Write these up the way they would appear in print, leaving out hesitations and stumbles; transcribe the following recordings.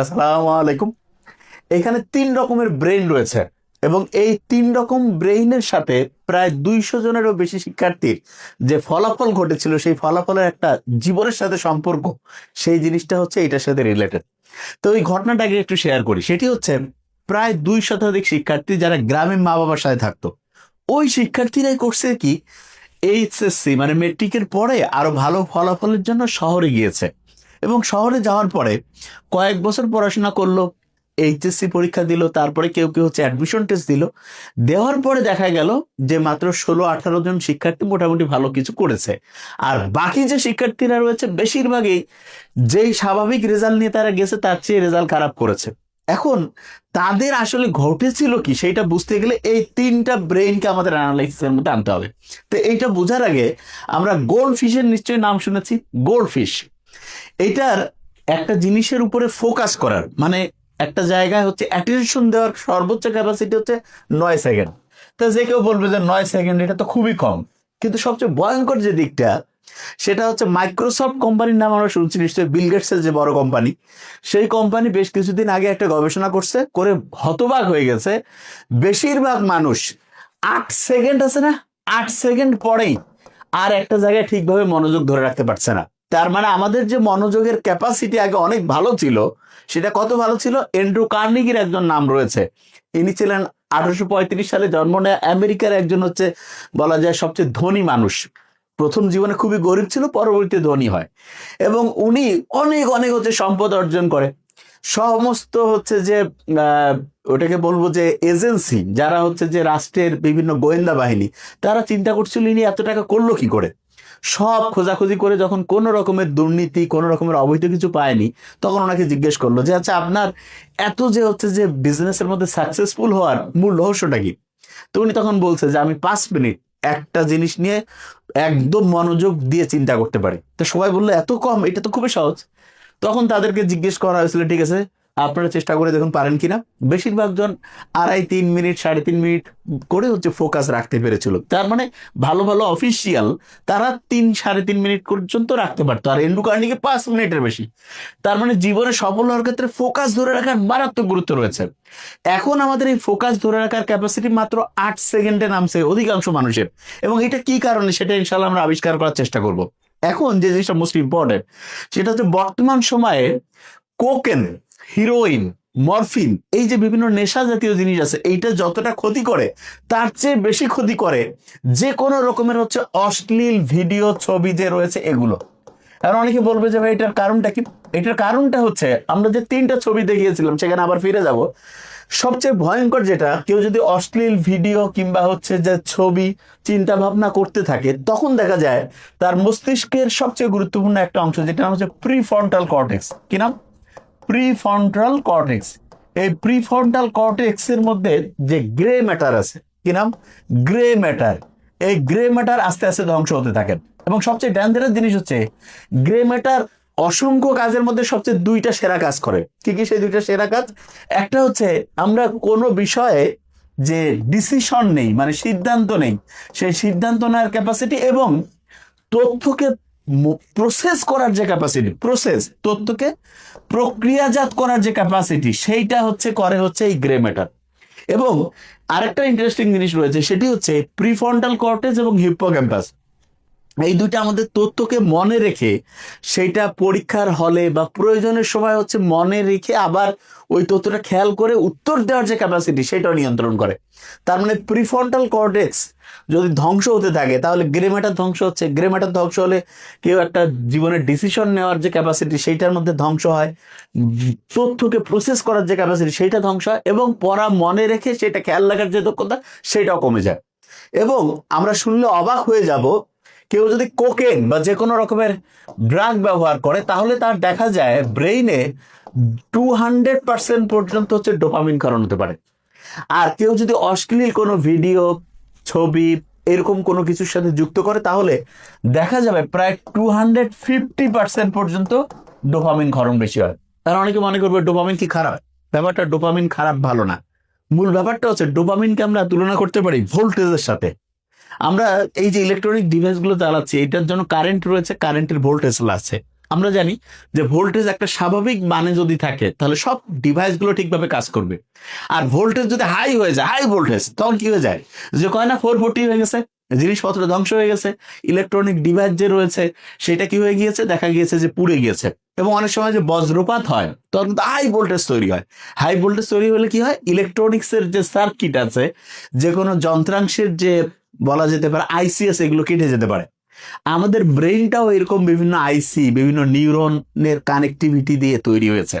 আসসালামু আলাইকুম। এখানে 3 রকমের ব্রেইন রয়েছে এবং এই 3 রকম ব্রেইনের সাথে প্রায় 200 জনেরও বেশি শিক্ষার্থীর যে ফলাফল ঘটেছিল সেই ফলাফলের একটা জীবনের সাথে সম্পর্ক, সেই জিনিসটা হচ্ছে এটার সাথে রিলেটেড। তো এই ঘটনাটাকে একটু শেয়ার করি। সেটি হচ্ছে প্রায় 2 শতাধিক শিক্ষার্থী যারা গ্রামে মা বাবার সাথে থাকতো, ওই শিক্ষার্থীরাই করছে কি, এইচএসসি মানে মেট্রিকের পরে আরো ভালো ফলাফলের জন্য শহরে গিয়েছে এবং শহরে যাওয়ার পরে কয়েক বছর পড়াশোনা করলো, এইচএসসি পরীক্ষা দিল, তারপরে কেউ কেউ হচ্ছে অ্যাডমিশন টেস্ট দিল। দেওয়ার পরে দেখা গেল যে মাত্র 16-18 জন শিক্ষার্থী মোটামুটি ভালো কিছু করেছে, আর বাকি যে শিক্ষার্থীরা রয়েছে বেশিরভাগই যেই স্বাভাবিক রেজাল্ট নিয়ে তারা গেছে তার চেয়ে রেজাল্ট খারাপ করেছে। এখন তাদের আসলে ঘটেছিল কি সেইটা বুঝতে গেলে এই 3টা ব্রেইনকে আমাদের অ্যানালাইসিসের মধ্যে আনতে হবে। তো এইটা বোঝার আগে আমরা গোল্ড ফিশের নিশ্চয়ই নাম শুনেছি। গোল্ড ফিশ এইটার একটা জিনিসের উপরে ফোকাস করার মানে একটা জায়গায় হচ্ছে অ্যাটেনশন দেওয়ার সর্বোচ্চ ক্যাপাসিটি হচ্ছে 9 সেকেন্ড। তা যে কেউ বলবে যে 9 সেকেন্ড এটা তো খুবই কম, কিন্তু সবচেয়ে ভয়ঙ্কর যে দিকটা সেটা হচ্ছে মাইক্রোসফট কোম্পানির নাম আমরা শুনছি নিশ্চয়ই, বিল গেটসের যে বড় কোম্পানি, সেই কোম্পানি বেশ কিছুদিন আগে একটা গবেষণা করছে, করে হতবাক হয়ে গেছে। বেশিরভাগ মানুষ 8 সেকেন্ড আছে না, 8 সেকেন্ড পরেই আর একটা জায়গায় ঠিকভাবে মনোযোগ ধরে রাখতে পারছে না। তার মানে আমাদের যে মনোযোগের ক্যাপাসিটি আগে অনেক ভালো ছিল, সেটা কত ভালো ছিল। এন্ড্রু কার্নিগির একজন নাম রয়েছে, ইনি ছিলেন 1835 সালে জন্ম নেয় আমেরিকার একজন হচ্ছে বলা যায় সবচেয়ে ধনী মানুষ। প্রথম জীবনে খুবই গরিব ছিল, পরবর্তীতে ধনী হয় এবং উনি অনেক অনেক হচ্ছে সম্পদ অর্জন করে। সমস্ত হচ্ছে যে ওটাকে বলবো যে এজেন্সি যারা হচ্ছে যে রাষ্ট্রের বিভিন্ন গোয়েন্দা বাহিনী, তারা চিন্তা করছিল ইনি এত টাকা করলো কি করে। সব খোঁজাখুঁজি করে যখন কোনো রকমের দুর্নীতি, কোনো রকমের অবৈধ কিছু পায়নি, তখন ওনাকে জিজ্ঞেস করলো যে আচ্ছা আপনার এত যে হচ্ছে যে বিজনেসের মধ্যে সাকসেসফুল হওয়ার মূল রহস্যটা কি। তো উনি তখন বলছে যে আমি 5 মিনিট একটা জিনিস নিয়ে একদম মনোযোগ দিয়ে চিন্তা করতে পারি। তো সবাই বললো এত কম, এটা তো খুবই সহজ। তখন তাদেরকে জিজ্ঞেস করা হয়েছিল ঠিক আছে আপনারা চেষ্টা করে দেখুন পারেন কিনা। বেশিরভাগ জন 2.5-3 মিনিট 3.5 মিনিট করে হচ্ছে ফোকাস রাখতে পেরেছিল। তার মানে ভালো ভালো অফিসিয়াল তারা 3-3.5 মিনিট পর্যন্ত রাখতে পারতো, আর এন্ড্রু কার্নিগি 5 মিনিটের বেশি। তার মানে জীবনে সফল হওয়ার ক্ষেত্রে ফোকাস ধরে রাখার মারাত্মক গুরুত্ব রয়েছে। এখন আমাদের এই ফোকাস ধরে রাখার ক্যাপাসিটি মাত্র 8 সেকেন্ডে নামছে অধিকাংশ মানুষের, এবং এটা কি কারণে সেটা ইনশাল্লাহ আমরা আবিষ্কার করার চেষ্টা করব। এখন যে জিনিসটা মোস্ট ইম্পর্টেন্ট সেটা হচ্ছে বর্তমান সময়ে কোকেন, হিরোইন, মরফিন, এই যে বিভিন্ন নেশা জাতীয় জিনিস আছে, এইটা যতটা ক্ষতি করে তার চেয়ে বেশি ক্ষতি করে যে কোনো রকমের হচ্ছে অশ্লীল ভিডিও ছবি যে রয়েছে এগুলো। আর অনেকে বলবে যে ভাই এটার কারণটা কি। এটার কারণটা হচ্ছে আমরা যে 3টা ছবি দেখিয়েছিলাম সেখানে আবার ফিরে যাব। সবচেয়ে ভয়ঙ্কর যেটা, কেউ যদি অশ্লীল ভিডিও কিংবা হচ্ছে যে ছবি চিন্তা ভাবনা করতে থাকে, তখন দেখা যায় তার মস্তিষ্কের সবচেয়ে গুরুত্বপূর্ণ একটা অংশ যেটা নাম হচ্ছে প্রিফ্রন্টাল কর্টেক্স। কি নাম? Prefrontal cortex. এই প্রিফ্রন্টাল কর্টেক্স এর মধ্যে যে গ্রে ম্যাটার আছে, কি নাম? Grey matter. এই গ্রে ম্যাটার আস্তে আস্তে ধ্বংস হতে থাকে এবং সবচেয়ে ডেঞ্জারাস জিনিস হচ্ছে গ্রে ম্যাটার অসংখ্য কাজের মধ্যে সবচেয়ে 2টা সেরা কাজ করে। কি কি সেই 2টা সেরা কাজ? একটা হচ্ছে আমরা কোনো বিষয়ে যে ডিসিশন নেই মানে সিদ্ধান্ত নেই, সেই সিদ্ধান্ত নেওয়ার ক্যাপাসিটি এবং তথ্যকে প্রসেস করার যে ক্যাপাসিটি, প্রসেস তথ্যকে প্রক্রিয়াজাত করার যে ক্যাপাসিটি, সেইটা হচ্ছে করে হচ্ছে এই গ্রে ম্যাটার। এবং আরেকটা ইন্টারেস্টিং জিনিস রয়েছে, সেটি হচ্ছে প্রিফ্রন্টাল কর্টেক্স এবং হিপ্পোক্যাম্পাস। এই 2টা আমাদের তথ্যকে মনে রেখে সেইটা পরীক্ষার হলে বা প্রয়োজনের সময় হচ্ছে মনে রেখে আবার ওই তথ্যটা খেয়াল করে উত্তর দেওয়ার যে ক্যাপাসিটি সেটাও নিয়ন্ত্রণ করে। তার মানে প্রিফ্রন্টাল কর্টেক্স যদি ধ্বংস হতে থাকে তাহলে গ্রে ম্যাটার ধ্বংস হচ্ছে। গ্রে ম্যাটার ধ্বংস হলে কেউ একটা জীবনের ডিসিশন নেওয়ার যে ক্যাপাসিটি সেইটার মধ্যে ধ্বংস হয়, তথ্যকে প্রসেস করার যে ক্যাপাসিটি সেইটা ধ্বংস হয়, এবং পড়া মনে রেখে সেটা খেয়াল রাখার যে দক্ষতা সেটাও কমে যায়। এবং আমরা শুনলে অবাক হয়ে যাব, কেউ যদি কোকেন বা যে কোনো রকমের ড্রাগ ব্যবহার করে তাহলে তার দেখা যায় ব্রেইনে 200% পর্যন্ত হচ্ছে ডোপামিন ক্ষরণ হতে পারে। আর কেউ যদি অশ্লীল কোনো ভিডিও, ছবি এরকম কোনো কিছুর সাথে যুক্ত করে তাহলে দেখা যাবে প্রায় 250% পর্যন্ত ডোপামিন ক্ষরণ বেশি হয়। তারা অনেকে মনে করবে ডোপামিন কি খারাপ। ব্যাপারটা ডোপামিন খারাপ ভালো না। মূল ব্যাপারটা হচ্ছে ডোপামিনকে আমরা তুলনা করতে পারি ভোল্টেজের সাথে। আমরা এই যে ইলেকট্রনিক ডিভাইসগুলো চালাচ্ছি এটার জন্য কারেন্ট রয়েছে, কারেন্টের ভোল্টেজ আছে। আমরা জানি যে ভোল্টেজ একটা স্বাভাবিক মানে যদি থাকে তাহলে সব ডিভাইসগুলো ঠিকভাবে কাজ করবে। আর ভোল্টেজ যদি হাই হয়ে যায়, হাই ভোল্টেজ, তখন কি হয়ে যায়, যে কয় না 440 হয়ে গেছে, জিনিসপত্র ধ্বংস হয়ে গেছে, ইলেকট্রনিক ডিভাইস যে রয়েছে সেটা কি হয়ে গিয়েছে, দেখা গিয়েছে যে পুড়ে গিয়েছে। এবং অনেক সময় যে বজ্রপাত হয় তখন কিন্তু হাই ভোল্টেজ তৈরি হয়। হাই ভোল্টেজ তৈরি হলে কি হয়, ইলেকট্রনিক্সের যে সার্কিট আছে, যে কোনো যন্ত্রাংশের যে বলা যেতে পারে আইসিএস, এগুলো কেটে যেতে পারে। আমাদের ব্রেইনটাও এরকম বিভিন্ন আইসি, বিভিন্ন নিউরনের কানেক্টিভিটি দিয়ে তৈরি হয়েছে।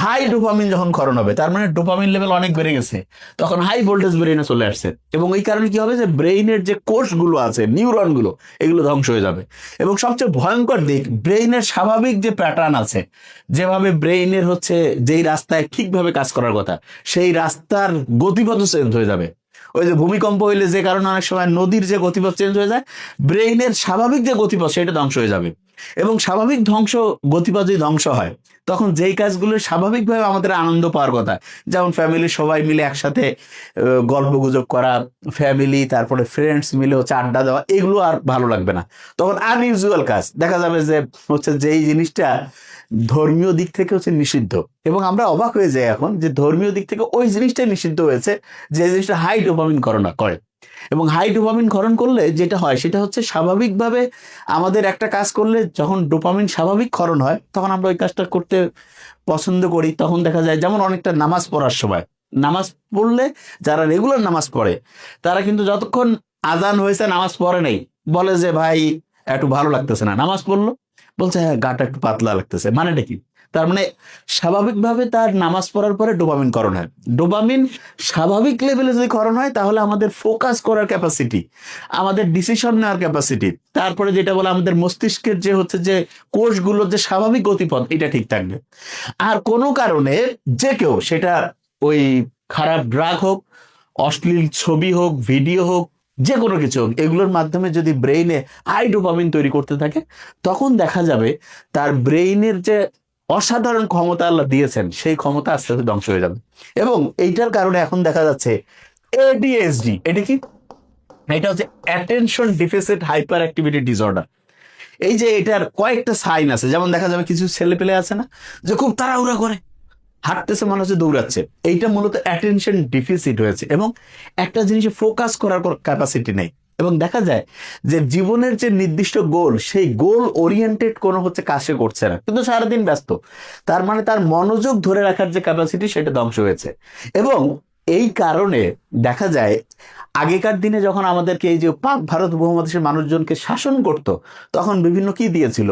হাই ডোপামিন যখন ক্ষরণ হবে, তার মানে ডোপামিন লেভেল অনেক বেড়ে গেছে, তখন হাই ভোল্টেজ ব্রেইনে চলে আসছে। এবং এই কারণে কি হবে, যে ব্রেইনের যে কোষগুলো আছে, নিউরনগুলো, এগুলো ধ্বংস হয়ে যাবে। এবং সবচেয়ে ভয়ঙ্কর দিক, ব্রেইনের স্বাভাবিক যে প্যাটার্ন আছে, যেভাবে ব্রেইনের হচ্ছে যেই রাস্তায় ঠিকভাবে কাজ করার কথা, সেই রাস্তার গতিপথ চেঞ্জ হয়ে যাবে। ওই যে ভূমিকম্প হইলে যে কারণে অনেক সময় নদীর যে গতিপথ চেঞ্জ হয়ে যায়, ব্রেইনের স্বাভাবিক যে গতিপথ সেটা ধ্বংস হয়ে যাবে। এবং স্বাভাবিক গতিপথ যদি ধ্বংস হয়, তখন যেই কাজগুলো স্বাভাবিকভাবে আমাদের আনন্দ পাওয়ার কথা, যেমন ফ্যামিলির সবাই মিলে একসাথে গল্প গুজব করা, ফ্যামিলি তারপরে ফ্রেন্ডস মিলে হচ্ছে আড্ডা দেওয়া, এগুলো আর ভালো লাগবে না। তখন আনইউজুয়াল কাজ দেখা যাবে যে হচ্ছে যেই জিনিসটা ধর্মীয় দিক থেকে হচ্ছে নিষিদ্ধ। এবং আমরা অবাক হয়ে যাই এখন যে ধর্মীয় দিক থেকে ওই জিনিসটাই নিষিদ্ধ হয়েছে, যে জিনিসটা হাই ডোপামিন করণ করে। এবং হাই ডোপামিন ক্ষরণ করলে যেটা হয় সেটা হচ্ছে, স্বাভাবিকভাবে আমাদের একটা কাজ করলে যখন ডোপামিন স্বাভাবিক ক্ষরণ হয়, তখন আমরা ওই কাজটা করতে পছন্দ করি। তখন দেখা যায়, যেমন অনেকটা নামাজ পড়ার সময়, নামাজ পড়লে যারা রেগুলার নামাজ পড়ে, তারা কিন্তু যতক্ষণ আজান হয়েছে নামাজ পড়ে নাই, বলে যে ভাই একটু ভালো লাগতেছে না, নামাজ পড়লো, বলছে হ্যাঁ গাটা একটু পাতলা লাগতেছে, মানেটা কি, তার মানে স্বাভাবিকভাবে তার নামাজ পড়ার পরে ডোপামিন ক্ষরণ হয়। ডোপামিন স্বাভাবিক লেভেলে যদি ক্ষরণ হয়, তাহলে আমাদের ফোকাস করার ক্যাপাসিটি, আমাদের ডিসিশন নেওয়ার ক্যাপাসিটি, তারপরে যেটা বলে আমাদের মস্তিষ্কের যে হচ্ছে যে কোষগুলোর যে স্বাভাবিক গতিপথ, এটা ঠিক থাকবে। আর কোনো কারণে যে কেউ, সেটা ওই খারাপ ড্রাগ হোক, অশ্লীল ছবি হোক, ভিডিও হোক, যে কোনো কিছু হোক, এগুলোর মাধ্যমে যদি ব্রেইনে হাই ডোপামিন তৈরি করতে থাকে, তখন দেখা যাবে তার ব্রেইনের যে অসাধারণ ক্ষমতা আল্লাহ দিয়েছেন, সেই ক্ষমতা আস্তে আস্তে ধ্বংস হয়ে যাবে। এবং এইটার কারণে এখন দেখা যাচ্ছে এডিএসডি। এটা কি? এটা হচ্ছে attention deficit hyper activity disorder. এই যে এটার কয়েকটা সাইন আছে, যেমন দেখা যাবে কিছু ছেলে পেলে আছে না, যে খুব তাড়াহুড়া করে হাঁটতেছে, মনে হচ্ছে দৌড়াচ্ছে। এইটা মূলত অ্যাটেনশন ডিফিসিট হয়েছে, এবং একটা জিনিসে ফোকাস করার ক্যাপাসিটি নেই। এবং দেখা যায় যে জীবনের যে নির্দিষ্ট গোল, সেই গোল ওরিয়েন্টেড কোনো হচ্ছে কাজে করছে না, কিন্তু সারাদিন ব্যস্ত। তার মানে তার মনোযোগ ধরে রাখার যে ক্যাপাসিটি, সেটা ধ্বংস হয়েছে। এবং এই কারণে দেখা যায়, আগেকার দিনে যখন আমাদেরকে এই যে পাক ভারত উপমহাদেশের মানুষজনকে শাসন করত, তখন বিভিন্ন কি দিয়েছিল,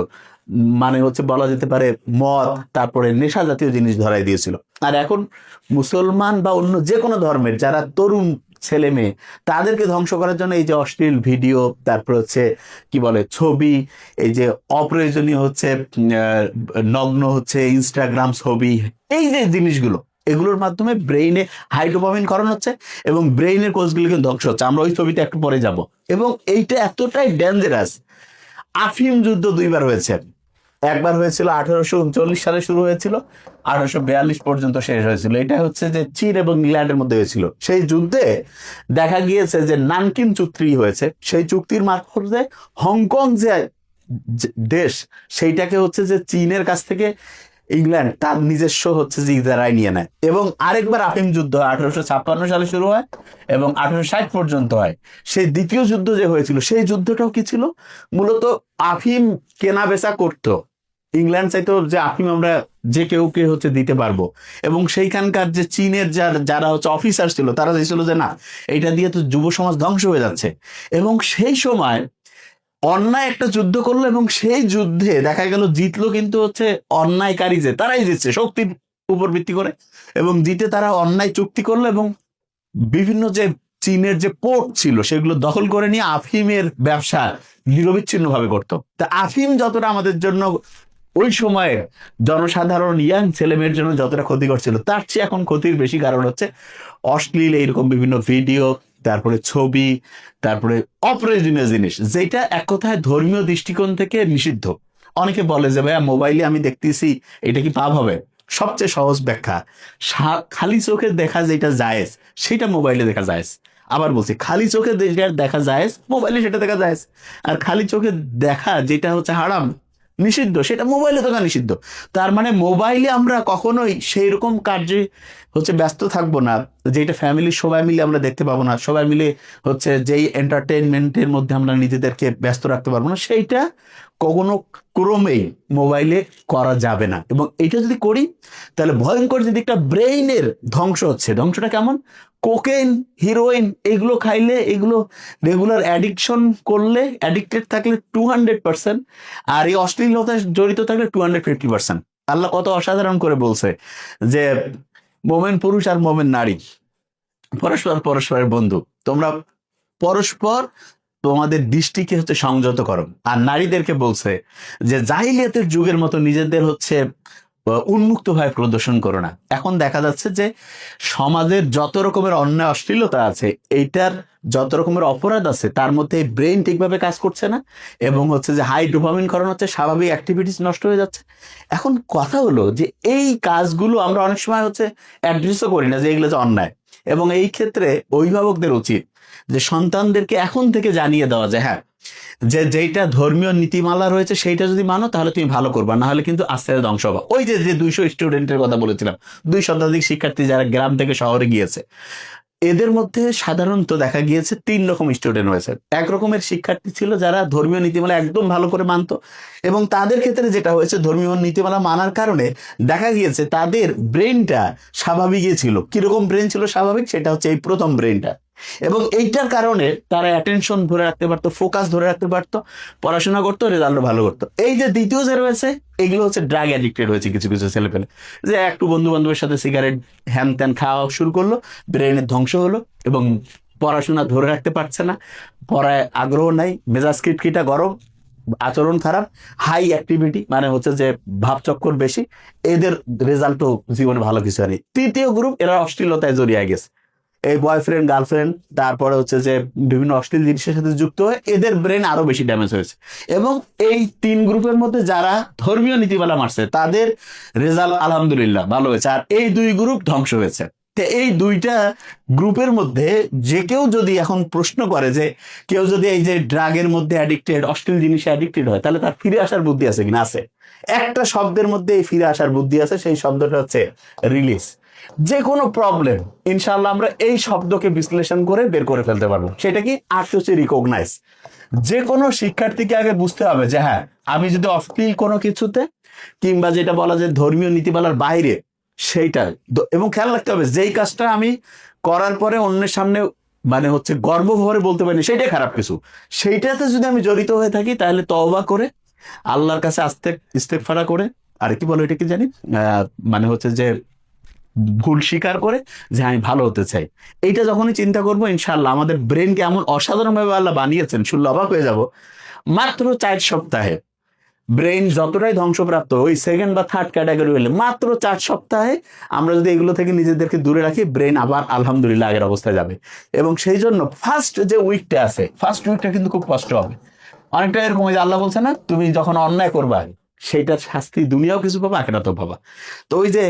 মানে হচ্ছে বলা যেতে পারে মদ, তারপরে নেশা জাতীয় জিনিস ধরাই দিয়েছিল। আর এখন মুসলমান বা অন্য যে কোনো ধর্মের যারা তরুণ ছেলে মেয়ে, তাদেরকে ধ্বংস করার জন্য এই যে অশ্লীল ভিডিও, তারপর হচ্ছে কি বলে ছবি, এই যে অপ্রয়োজনীয় হচ্ছে নগ্ন হচ্ছে ইনস্টাগ্রাম ছবি, এই যে জিনিসগুলো, এগুলোর মাধ্যমে ব্রেইনে হাই ডোপামিন ক্ষরণ হচ্ছে এবং ব্রেইনের কোষগুলোকে ধ্বংস হচ্ছে। আমরা ওই ছবিতে একটু পরে যাব। এবং এইটা এতটাই ডেঞ্জারাস, আফিম যুদ্ধ দুইবার হয়েছে। একবার হয়েছিল 1839 সালে শুরু হয়েছিল, 1842 পর্যন্ত শেষ হয়েছিল। এটা হচ্ছে যে চীন এবং ইংল্যান্ডের মধ্যে হয়েছিল। সেই যুদ্ধে দেখা গিয়েছে যে নানকিন চুক্তি হয়েছে। সেই চুক্তির মারফতে হংকং যে দেশ, সেইটাকে হচ্ছে যে চীনের কাছ থেকে ইংল্যান্ড তার নিজস্ব হচ্ছে যে ইজারায় নিয়ে নেয়। এবং আরেকবার আফিম যুদ্ধ 1856 সালে শুরু হয় এবং 1860 পর্যন্ত হয়। সেই দ্বিতীয় যুদ্ধ যে হয়েছিল, সেই যুদ্ধটাও কি ছিল, মূলত আফিম কেনা বেচা করতো। ইংল্যান্ড চাইতো যে আফিম আমরা যে কেউ কে হচ্ছে দিতে পারবো, এবং সেইখানকার যে চীনের যারা হচ্ছে অফিসার ছিল, তারা চাইছিল যে না, এটা দিয়ে তো যুব সমাজ ধ্বংস হয়ে যাচ্ছে। এবং সেই সময় অন্যায় একটা যুদ্ধ করলো, এবং সেই যুদ্ধে দেখা গেল জিতলো কিন্তু হচ্ছে অন্যায়কারী, যে তারাই জিতছে শক্তির উপর ভিত্তি করে, এবং জিতে তারা অন্যায় চুক্তি করলো এবং বিভিন্ন যে চীনের যে পোর্ট ছিল সেগুলো দখল করে নিয়ে আফিমের ব্যবসা নিরবিচ্ছিন্ন ভাবে করতো। তা আফিম যতটা আমাদের জন্য ওই সময়ে জনসাধারণ ইয়াং ছেলে মেয়ের জন্য যতটা ক্ষতি করছিল, তার চেয়ে এখন ক্ষতির বেশি। কারণ হচ্ছে অশ্লীল এইরকম বিভিন্ন ভিডিও, তারপরে ছবি, তারপরে অপ্রয়োজনীয় জিনিস, যেটা এক কথায় ধর্মীয় দৃষ্টিকোণ থেকে নিষিদ্ধ। অনেকে বলে যে ভাইয়া মোবাইলে আমি দেখতেছি, এটা কি পাপ হবে? সবচেয়ে সহজ ব্যাখ্যা, খালি চোখে দেখা যেটা জায়েজ, সেটা মোবাইলে দেখা জায়েজ। আবার বলছি, খালি চোখে দেখা জায়েজ, মোবাইলে সেটা দেখা জায়েজ। আর খালি চোখে দেখা যেটা হচ্ছে হারাম, নিষিদ্ধ, সেটা মোবাইলে থাকা নিষিদ্ধ। তার মানে মোবাইলে আমরা কখনোই সেই রকম কার্যে হচ্ছে ব্যস্ত থাকবো না, যেটা ফ্যামিলির সবাই মিলে আমরা দেখতে পাবো না, সবাই মিলে হচ্ছে যেই এন্টারটেনমেন্টের মধ্যে আমরা নিজেদেরকে ব্যস্ত রাখতে পারবো না, সেইটা কোনো ক্রমেই মোবাইলে করা যাবে না। এবং এটা যদি করি তাহলে ভয়ঙ্কর যে দিকটা, ব্রেইনের ধ্বংস হচ্ছে। ধ্বংসটা কেমন? কোকেন, হিরোইন এগুলো খাইলে, এগুলো রেগুলার অ্যাডিকশন করলে, অ্যাডিক্টেড থাকলে 200%, আর এই অশ্লীলতায় জড়িত থাকলে 250%। আল্লাহ কত অসাধারণ করে বলছে যে মোমেন পুরুষ আর মোমেন নারী পরস্পর পরস্পরের বন্ধু, তোমরা পরস্পর তোমাদের দৃষ্টিকে হচ্ছে সংযত করো। আর নারীদেরকে বলছে যে জাহিলিয়াতের যুগের মতো নিজেদের হচ্ছে উন্মুক্ত ভাবে প্রদর্শন করো না। এখন দেখা যাচ্ছে যে সমাজের যত রকমের অন্যায় অশ্লীলতা আছে, এইটার যত রকমের অপরাধ আছে, তার মধ্যে ব্রেন ঠিকভাবে কাজ করছে না, এবং হচ্ছে যে হাই ডোপামিন কারণ হচ্ছে, স্বাভাবিক অ্যাক্টিভিটিস নষ্ট হয়ে যাচ্ছে। এখন কথা হলো যে এই কাজগুলো আমরা অনেক সময় হচ্ছে অ্যাড্রেসও করি না যে এগুলো যে অন্যায়। এবং এই ক্ষেত্রে অভিভাবকদের উচিত যে সন্তানদেরকে এখন থেকে জানিয়ে দেওয়া যে হ্যাঁ, যে যেইটা ধর্মীয় নীতিমালা রয়েছে সেইটা যদি মানো তাহলে তুমি ভালো করবা, না হলে কিন্তু আস্তে আস্তে ধ্বংস হবা। ওই যে 200 স্টুডেন্টের কথা বলেছিলাম, 2 শতাধিক শিক্ষার্থী যারা গ্রাম থেকে শহরে গিয়েছে, এদের মধ্যে সাধারণত দেখা গিয়েছে 3 রকম স্টুডেন্ট রয়েছে। এক রকমের শিক্ষার্থী ছিল যারা ধর্মীয় নীতিমালা একদম ভালো করে মানতো, এবং তাদের ক্ষেত্রে যেটা হয়েছে, ধর্মীয় নীতিমালা মানার কারণে দেখা গিয়েছে তাদের ব্রেনটা স্বাভাবিকই ছিল। কিরকম ব্রেন ছিল স্বাভাবিক? সেটা হচ্ছে এই প্রথম ব্রেনটা। এবং এইটার কারণে তারা অ্যাটেনশন ধরে রাখতে পারতো, ফোকাস ধরে রাখতে পারতো, পড়াশোনা করতো, রেজাল্ট ভালো করতো। এই যে দ্বিতীয় যে রয়েছে, এগুলো হচ্ছে ড্রাগ অ্যাডিক্টেড হয়েছে কিছু কিছু ছেলে পেলে, যে একটু বন্ধু বান্ধবের সাথে সিগারেট হ্যান ত্যান খাওয়া শুরু করলো, ব্রেনের ধ্বংস হলো, এবং পড়াশোনা ধরে রাখতে পারছে না, পড়ায় আগ্রহ নাই, মেজাজ খিটখিটা গরম, আচরণ খারাপ, হাই অ্যাক্টিভিটি, মানে হচ্ছে যে ভাবচক্কর বেশি, এদের রেজাল্টও জীবনে ভালো কিছু হয়নি। তৃতীয় গ্রুপ, এরা অশ্লীলতায় জড়িয়ে গেছে, এই বয়ফ্রেন্ড গার্লফ্রেন্ড, তারপরে হচ্ছে যে বিভিন্ন অশ্লীল জিনিসের সাথে যুক্ত হয়ে এদের ব্রেন আরো বেশি ড্যামেজ হয়েছে। এবং এই 3 গ্রুপের মধ্যে যারা ধর্মীয় নীতিমালা মারছে তাদের রেজাল্ট আলহামদুলিল্লাহ ভালো হয়েছে, আর এই 2 গ্রুপ ধ্বংস হয়েছে। তো এই 2টা গ্রুপের মধ্যে যে কেউ যদি এখন প্রশ্ন করে যে কেউ যদি এই যে ড্রাগের মধ্যে অ্যাডিক্টেড, অশ্লীল জিনিসে অ্যাডিক্টেড হয়, তাহলে তার ফিরে আসার বুদ্ধি আছে কিনা? আছে। একটা শব্দের মধ্যে এই ফিরে আসার বুদ্ধি আছে, সেই শব্দটা হচ্ছে রিলিজ। যে কোনো প্রবলেম ইনশাআল্লাহ আমরা এই শব্দকে বিশ্লেষণ করে বের করে ফেলতে পারবো। সেটা কি? আর্ট হচ্ছে রিকগনাইজ। যে কোনো শিক্ষার্থীকে আগে বুঝতে হবে যে হ্যাঁ, আমি যদি অশ্লীল কোনো কিছুতে, কিংবা যেটা বলা যায় ধর্মীয় নীতিমালার বাইরে, সেইটা, এবং খেয়াল রাখতে হবে যেই কাজটা আমি করার পরে অন্যের সামনে মানে হচ্ছে গর্বভরে বলতে পারি সেটাই খারাপ কিছু, সেইটাতে যদি আমি জড়িত হয়ে থাকি তাহলে তওবা করে আল্লাহর কাছে ইস্তেগফার করে, আর কি বলো এটা কি জানি, মানে হচ্ছে যে ভুল স্বীকার করে যে আমি ভালো হতে চাই। এইটা যখনই চিন্তা করবো, ইনশাআল্লাহ আমাদের ব্রেনকে এমন অসাধারণভাবে আল্লাহ বানিয়েছেন, শুনলে অবাক হয়ে যাব। মাত্র 4 সপ্তাহে ব্রেন যতটাই ধ্বংসপ্রাপ্ত, ওই সেকেন্ড বা থার্ড ক্যাটাগরি হলে মাত্র 4 সপ্তাহে আমরা যদি এগুলো থেকে নিজেদেরকে দূরে রাখি, ব্রেন আবার আলহামদুলিল্লাহ আগের অবস্থায় যাবে। এবং সেই জন্য ফার্স্ট যে উইকটা আছে, ফার্স্ট উইকটা কিন্তু খুব কষ্ট হবে। অনেকটা এরকম, যে আল্লাহ বলছে না, তুমি যখন অন্যায় করবা সেইটার শাস্তি দুনিয়াও কিছু পাবা, আখিরাতেও পাবা। তো ওই যে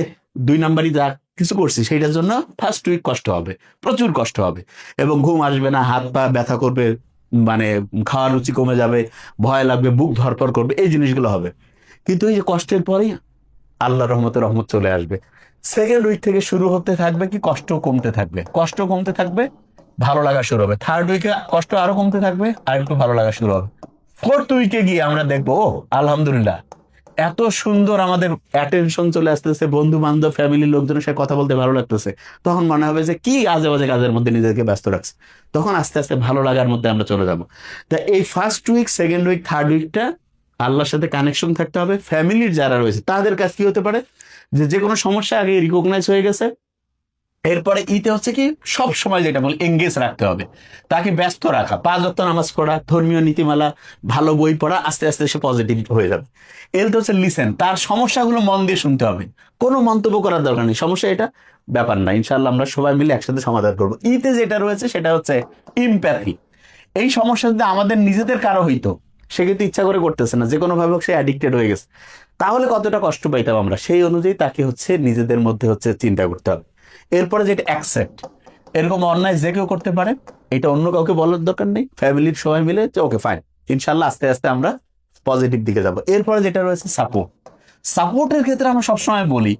2 নাম্বারই যা কিছু করছি সেইটার জন্য ফার্স্ট উইক কষ্ট হবে, প্রচুর কষ্ট হবে, এবং ঘুম আসবে না, হাত পা ব্যথা করবে, মানে খাওয়ার রুচি কমে যাবে, ভয় লাগবে, বুক ধরপড় করবে, এই জিনিসগুলো হবে। কিন্তু এই যে কষ্টের পরেই আল্লাহ রহমত চলে আসবে। সেকেন্ড উইক থেকে শুরু হতে থাকবে কি, কষ্ট কমতে থাকবে, কষ্ট কমতে থাকবে, ভালো লাগা শুরু হবে। থার্ড উইকে কষ্ট আরো কমতে থাকবে, আর একটু ভালো লাগা শুরু হবে। ফোর্থ উইকে গিয়ে আমরা দেখবো ও আলহামদুলিল্লাহ এত সুন্দর আমাদের অ্যাটেনশন চলে আসতেছে, বন্ধু বান্ধব ফ্যামিলির লোকজনের সাথে কথা বলতে ভালো লাগতেছে। তখন মনে হবে যে কি আজে বাজে কাজের মধ্যে নিজেকে ব্যস্ত রাখছে, তখন আস্তে আস্তে ভালো লাগার মধ্যে আমরা চলে যাব। তা এই first week, second week, third উইকটা আল্লাহর সাথে কানেকশন থাকতে হবে। ফ্যামিলির যারা রয়েছে তাদের কাছে কি হতে পারে, যে কোনো সমস্যা আগে রিকগনাইজ হয়ে গেছে, এরপরে ইতে হচ্ছে কি সব সময় যেটা বলি এঙ্গেজ রাখতে হবে, তাকে ব্যস্ত রাখা, 5 ওয়াক্ত নামাজ পড়া, ধর্মীয় নীতিমালা, ভালো বই পড়া, আস্তে আস্তে সে পজিটিভ হয়ে যাবে। এলতে হচ্ছে লিসেন, তার সমস্যাগুলো মন দিয়ে শুনতে হবে, কোনো মন্তব্য করার দরকার নেই, সমস্যা এটা ব্যাপার না, ইনশাআল্লাহ আমরা সবাই মিলে একসাথে সমাধান করবো। ইতে যেটা রয়েছে সেটা হচ্ছে ইমপ্যাথি। এই সমস্যা যদি আমাদের নিজেদের কারো হইতো, সে কিন্তু ইচ্ছা করে করতেছে না, যে কোনো ভাবে সে অ্যাডিক্টেড হয়ে গেছে, তাহলে কতটা কষ্ট পাইতাম আমরা, সেই অনুযায়ী তাকে হচ্ছে নিজেদের মধ্যে হচ্ছে চিন্তা করতে হবে। এরপরে যেটা অ্যাকসেপ্ট, এরকম অন্যায় যে কেউ করতে পারে, এটা অন্য কাউকে বলার দরকার নেই, ফ্যামিলির সবাই মিলে যে ওকে ফাইন, ইনশাল্লাহ আস্তে আস্তে আমরা পজিটিভ দিকে যাব। এরপরে যেটা রয়েছে সাপোর্ট। সাপোর্টের ক্ষেত্রে আমরা সবসময় বলি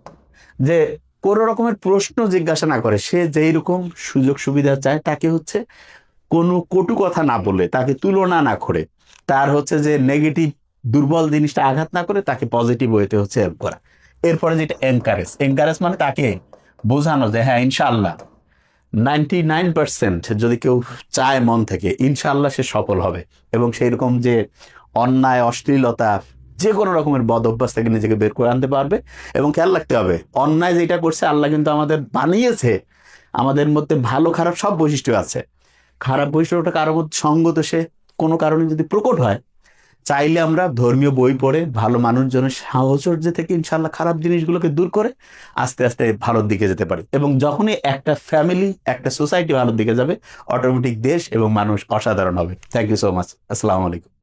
যে কোনো রকমের প্রশ্ন জিজ্ঞাসা না করে, সে যেই রকম সুযোগ সুবিধা চায় তাকে হচ্ছে কোনো কটু কথা না বলে, তাকে তুলনা না করে, তার হচ্ছে যে নেগেটিভ দুর্বল জিনিসটা আঘাত না করে তাকে পজিটিভ ওয়েতে হচ্ছে হেল্প করা। এরপরে যেটা এনকারেজ, এনকারেজ মানে তাকে বোঝানো যে হ্যাঁ ইনশাআল্লাহ 99% যদি কেউ চায় মন থেকে, ইনশাআল্লাহ সে সফল হবে। এবং সেই রকম যে অন্যায়, অশ্লীলতা, যে কোনো রকমের বদ অভ্যাস থেকে নিজেকে বের করে আনতে পারবে। এবং খেয়াল রাখতে হবে, অন্যায় যেটা করছে আল্লাহ কিন্তু আমাদের বানিয়েছে, আমাদের মধ্যে ভালো খারাপ সব বৈশিষ্ট্য আছে। খারাপ বৈশিষ্ট্যটা কারোর মধ্যে সঙ্গত সে কোনো কারণে যদি প্রকট হয়, চাইলে আমরা ধর্মীয় বই পড়ে ভালো মানুষজনের সাহচর্য থেকে ইনশাল্লাহ খারাপ জিনিসগুলোকে দূর করে আস্তে আস্তে ভালোর দিকে যেতে পারি। এবং যখনই একটা ফ্যামিলি, একটা সোসাইটি ভালোর দিকে যাবে, অটোমেটিক দেশ এবং মানুষ অসাধারণ হবে। Thank you so much. আসসালামু আলাইকুম।